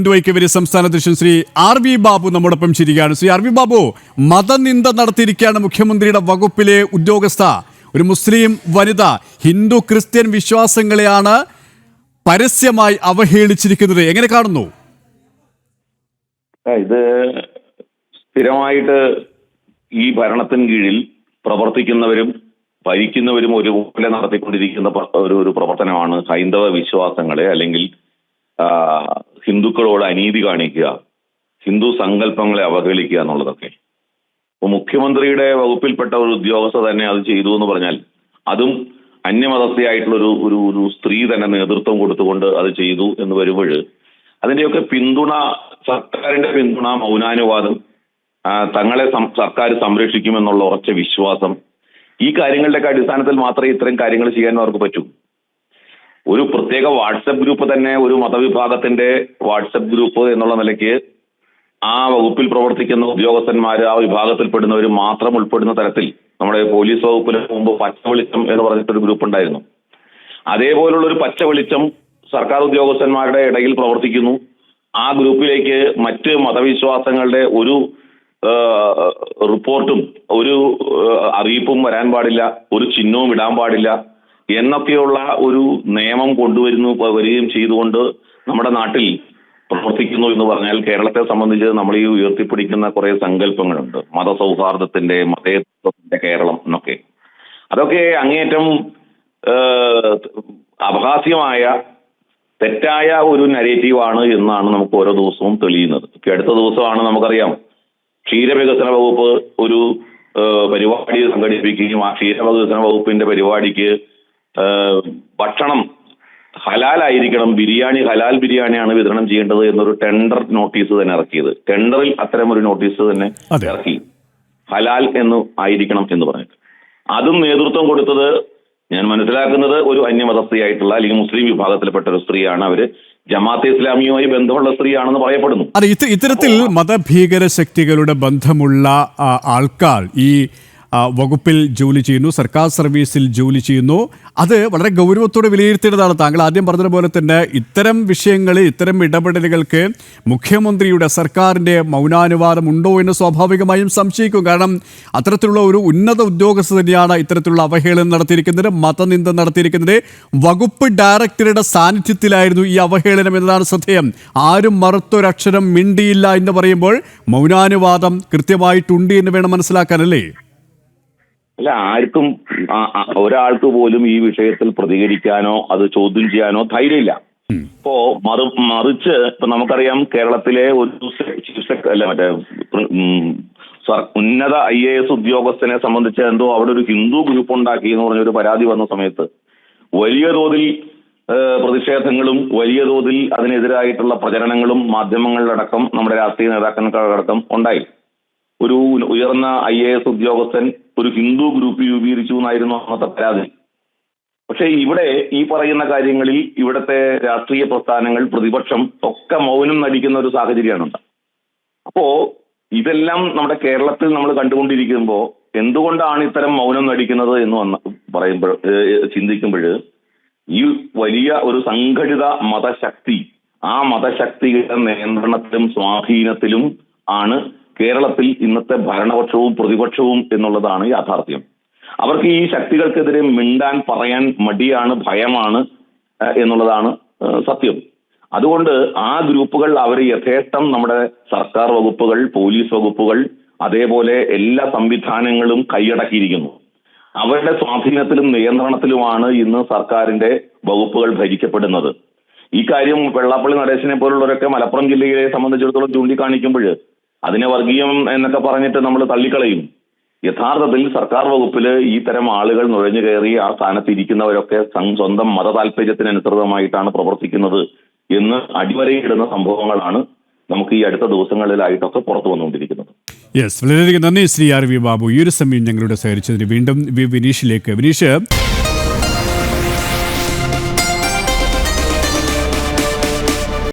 ഹിന്ദു ഐക്യവേദി സംസ്ഥാന അധ്യക്ഷൻ ശ്രീ RV ബാബു നമ്മോടൊപ്പം ചിരിക്കുകയാണ്. ശ്രീ RV ബാബു, മതനിന്ദ നടത്തിയിരിക്കുകയാണ് മുഖ്യമന്ത്രിയുടെ വകുപ്പിലെ ഉദ്യോഗസ്ഥ. ഒരു മുസ്ലിം വനിത ഹിന്ദു ക്രിസ്ത്യൻ വിശ്വാസങ്ങളെയാണ് പരസ്യമായി അവഹേളിച്ചിരിക്കുന്നത്. എങ്ങനെ കാണുന്നു? ഇത് സ്ഥിരമായിട്ട് ഈ ഭരണത്തിന് കീഴിൽ പ്രവർത്തിക്കുന്നവരും ഭരിക്കുന്നവരും ഒരുപോലെ നടത്തിക്കൊണ്ടിരിക്കുന്ന ഒരു പ്രവർത്തനമാണ് ഹൈന്ദവ വിശ്വാസങ്ങളെ അല്ലെങ്കിൽ ഹിന്ദുക്കളോട് അനീതി കാണിക്കുക, ഹിന്ദു സങ്കല്പങ്ങളെ അവഹേളിക്കുക എന്നുള്ളതൊക്കെ. അപ്പോൾ മുഖ്യമന്ത്രിയുടെ വകുപ്പിൽപ്പെട്ട ഒരു ഉദ്യോഗസ്ഥ തന്നെ അത് ചെയ്തു എന്ന് പറഞ്ഞാൽ, അതും അന്യമതസ്ഥയായിട്ടുള്ള ഒരു സ്ത്രീ തന്നെ നേതൃത്വം കൊടുത്തുകൊണ്ട് അത് ചെയ്തു എന്ന് വരുമ്പോൾ അതിന്റെയൊക്കെ പിന്തുണ, സർക്കാരിന്റെ പിന്തുണ, മൗനാനുവാദം, തങ്ങളെ സർക്കാർ സംരക്ഷിക്കുമെന്നുള്ള ഉറച്ച വിശ്വാസം, ഈ കാര്യങ്ങളുടെയൊക്കെ അടിസ്ഥാനത്തിൽ മാത്രമേ ഇത്തരം കാര്യങ്ങൾ ചെയ്യാൻ അവർക്ക് പറ്റൂ. ഒരു പ്രത്യേക വാട്സപ്പ് ഗ്രൂപ്പ് തന്നെ, ഒരു മതവിഭാഗത്തിന്റെ വാട്സപ്പ് ഗ്രൂപ്പ് എന്നുള്ള നിലയ്ക്ക് ആ വകുപ്പിൽ പ്രവർത്തിക്കുന്ന ഉദ്യോഗസ്ഥന്മാർ, ആ വിഭാഗത്തിൽപ്പെടുന്നവർ മാത്രം ഉൾപ്പെടുന്ന തരത്തിൽ നമ്മുടെ പോലീസ് വകുപ്പിന് മുമ്പ് പച്ച വെളിച്ചം എന്ന് പറഞ്ഞിട്ടൊരു ഗ്രൂപ്പ് ഉണ്ടായിരുന്നു. അതേപോലുള്ള ഒരു പച്ച വെളിച്ചം സർക്കാർ ഉദ്യോഗസ്ഥന്മാരുടെ ഇടയിൽ പ്രവർത്തിക്കുന്നു. ആ ഗ്രൂപ്പിലേക്ക് മറ്റ് മതവിശ്വാസങ്ങളുടെ ഒരു റിപ്പോർട്ടും ഒരു അറിയിപ്പും വരാൻ പാടില്ല, ഒരു ചിഹ്നവും ഇടാൻ പാടില്ല എന്നൊക്കെയുള്ള ഒരു നിയമം വരികയും ചെയ്തുകൊണ്ട് നമ്മുടെ നാട്ടിൽ പ്രവർത്തിക്കുന്നു എന്ന് പറഞ്ഞാൽ, കേരളത്തെ സംബന്ധിച്ച് നമ്മൾ ഈ ഉയർത്തിപ്പിടിക്കുന്ന കുറെ സങ്കല്പങ്ങളുണ്ട്. മതസൗഹാർദ്ദത്തിന്റെ, മതേതരത്വത്തിന്റെ കേരളം എന്നൊക്കെ. അതൊക്കെ അങ്ങേയറ്റം അപഹാസ്യമായ തെറ്റായ ഒരു നരേറ്റീവാണ് എന്നാണ് നമുക്ക് ഓരോ ദിവസവും തെളിയുന്നത്. അടുത്ത ദിവസമാണ് നമുക്കറിയാം, ക്ഷീരവികസന വകുപ്പ് ഒരു പരിപാടി സംഘടിപ്പിക്കുകയും ആ ക്ഷീരവികസന വകുപ്പിന്റെ പരിപാടിക്ക് ഭക്ഷണം ഹലാലായിരിക്കണം, ഹലാൽ ബിരിയാണിയാണ് വിതരണം ചെയ്യേണ്ടത് എന്നൊരു ടെൻഡർ നോട്ടീസ് തന്നെ ഇറക്കിയത്. ടെൻഡറിൽ അത്തരം ഒരു നോട്ടീസ് തന്നെ ഇറക്കി, ഹലാൽ എന്ന് ആയിരിക്കണം എന്ന് പറഞ്ഞിട്ട്. അതും നേതൃത്വം കൊടുത്തത് ഞാൻ മനസ്സിലാക്കുന്നത് ഒരു അന്യമതസ്ഥയായിട്ടുള്ള അല്ലെങ്കിൽ മുസ്ലിം വിഭാഗത്തിൽപ്പെട്ട ഒരു സ്ത്രീയാണ്. അവര് ജമാഅത്തെ ഇസ്ലാമിയുമായി ബന്ധമുള്ള സ്ത്രീയാണെന്ന് പറയപ്പെടുന്നു. അതെ, ഇത്തരത്തിൽ മതഭീകര ശക്തികളുടെ ബന്ധമുള്ള ആൾക്കാർ ഈ വകുപ്പിൽ ജോലി ചെയ്യുന്നു, സർക്കാർ സർവീസിൽ ജോലി ചെയ്യുന്നു. അത് വളരെ ഗൗരവത്തോടെ വിലയിരുത്തേണ്ടതാണ്. താങ്കൾ ആദ്യം പറഞ്ഞതുപോലെ തന്നെ ഇത്തരം വിഷയങ്ങളിൽ, ഇത്തരം ഇടപെടലുകൾക്ക് മുഖ്യമന്ത്രിയുടെ, സർക്കാരിൻ്റെ മൗനാനുവാദം ഉണ്ടോ എന്ന് സ്വാഭാവികമായും സംശയിക്കും. കാരണം അത്തരത്തിലുള്ള ഒരു ഉന്നത ഉദ്യോഗസ്ഥ തന്നെയാണ് ഇത്തരത്തിലുള്ള അവഹേളനം നടത്തിയിരിക്കുന്നത്, മതനിന്ദ നടത്തിയിരിക്കുന്നത്. വകുപ്പ് ഡയറക്ടറുടെ സാന്നിധ്യത്തിലായിരുന്നു ഈ അവഹേളനം എന്നതാണ് ശ്രദ്ധേയം. ആരും മറുത്തൊരക്ഷരം മിണ്ടിയില്ല എന്ന് പറയുമ്പോൾ മൗനാനുവാദം കൃത്യമായിട്ടുണ്ട് എന്ന് വേണം മനസ്സിലാക്കാനല്ലേ? അല്ല, ആർക്കും, ഒരാൾക്ക് പോലും ഈ വിഷയത്തിൽ പ്രതികരിക്കാനോ അത് ചോദ്യം ചെയ്യാനോ ധൈര്യമില്ല. ഇപ്പോ മറിച്ച് ഇപ്പൊ നമുക്കറിയാം, കേരളത്തിലെ ഒരു ഉന്നത IAS ഉദ്യോഗസ്ഥനെ സംബന്ധിച്ച് എന്തോ അവിടെ ഒരു ഹിന്ദു ഗ്രൂപ്പ് ഉണ്ടാക്കി എന്ന് പറഞ്ഞൊരു പരാതി വന്ന സമയത്ത് വലിയ തോതിൽ പ്രതിഷേധങ്ങളും വലിയ തോതിൽ അതിനെതിരായിട്ടുള്ള പ്രചരണങ്ങളും മാധ്യമങ്ങളിലടക്കം നമ്മുടെ രാഷ്ട്രീയ നേതാക്കന്മാരടക്കം ഉണ്ടായി. ഒരു ഉയർന്ന IAS ഉദ്യോഗസ്ഥൻ ഒരു ഹിന്ദു ഗ്രൂപ്പ് രൂപീകരിച്ചു എന്നായിരുന്നു അന്നത്തെ പരാതി. പക്ഷെ ഇവിടെ ഈ പറയുന്ന കാര്യങ്ങളിൽ ഇവിടുത്തെ രാഷ്ട്രീയ പ്രസ്ഥാനങ്ങൾ, പ്രതിപക്ഷം ഒക്കെ മൗനം നടിക്കുന്ന ഒരു സാഹചര്യമാണ്. അപ്പോ ഇതെല്ലാം നമ്മുടെ കേരളത്തിൽ നമ്മൾ കണ്ടുകൊണ്ടിരിക്കുമ്പോൾ എന്തുകൊണ്ടാണ് ഇത്തരം മൗനം നടിക്കുന്നത് എന്ന് പറയുമ്പോൾ, ചിന്തിക്കുമ്പോൾ, ഈ വലിയ ഒരു സംഘടിത മതശക്തി, ആ മതശക്തിയുടെ നിയന്ത്രണത്തിലും സ്വാധീനത്തിലും ആണ് കേരളത്തിൽ ഇന്നത്തെ ഭരണപക്ഷവും പ്രതിപക്ഷവും എന്നുള്ളതാണ് യാഥാർത്ഥ്യം. അവർക്ക് ഈ ശക്തികൾക്കെതിരെ മിണ്ടാൻ, പറയാൻ മടിയാണ്, ഭയമാണ് എന്നുള്ളതാണ് സത്യം. അതുകൊണ്ട് ആ ഗ്രൂപ്പുകൾ അവർ യഥേഷ്ടം നമ്മുടെ സർക്കാർ വകുപ്പുകൾ, പോലീസ് വകുപ്പുകൾ, അതേപോലെ എല്ലാ സംവിധാനങ്ങളും കൈയടക്കിയിരിക്കുന്നു. അവരുടെ സ്വാധീനത്തിലും നിയന്ത്രണത്തിലുമാണ് ഇന്ന് സർക്കാരിന്റെ വകുപ്പുകൾ ഭരിക്കപ്പെടുന്നത്. ഈ കാര്യം വെള്ളാപ്പള്ളി നടേശനെ പോലുള്ളവരൊക്കെ മലപ്പുറം ജില്ലയെ സംബന്ധിച്ചിടത്തോളം ചൂണ്ടിക്കാണിക്കുമ്പോൾ അതിനെ വർഗീയം എന്നൊക്കെ പറഞ്ഞിട്ട് നമ്മൾ തള്ളിക്കളയും. യഥാർത്ഥത്തിൽ സർക്കാർ വകുപ്പില് ഈ തരം ആളുകൾ നുഴഞ്ഞു കയറി ആ സ്ഥാനത്ത് ഇരിക്കുന്നവരൊക്കെ സ്വന്തം മത താല്പര്യത്തിനനുസൃതമായിട്ടാണ് പ്രവർത്തിക്കുന്നത് എന്ന് അടിവരയിടുന്ന സംഭവങ്ങളാണ് നമുക്ക് ഈ അടുത്ത ദിവസങ്ങളിലായിട്ടൊക്കെ പുറത്തു വന്നുകൊണ്ടിരിക്കുന്നത്. യെസ്, വളരെയധികം നന്ദി ശ്രീ RV ബാബു. ഈ ഒരു സമയം ഞങ്ങളുടെ സഹകരിച്ചതിന്. വീണ്ടും വിനീഷിലേക്ക്. വിനീഷ്,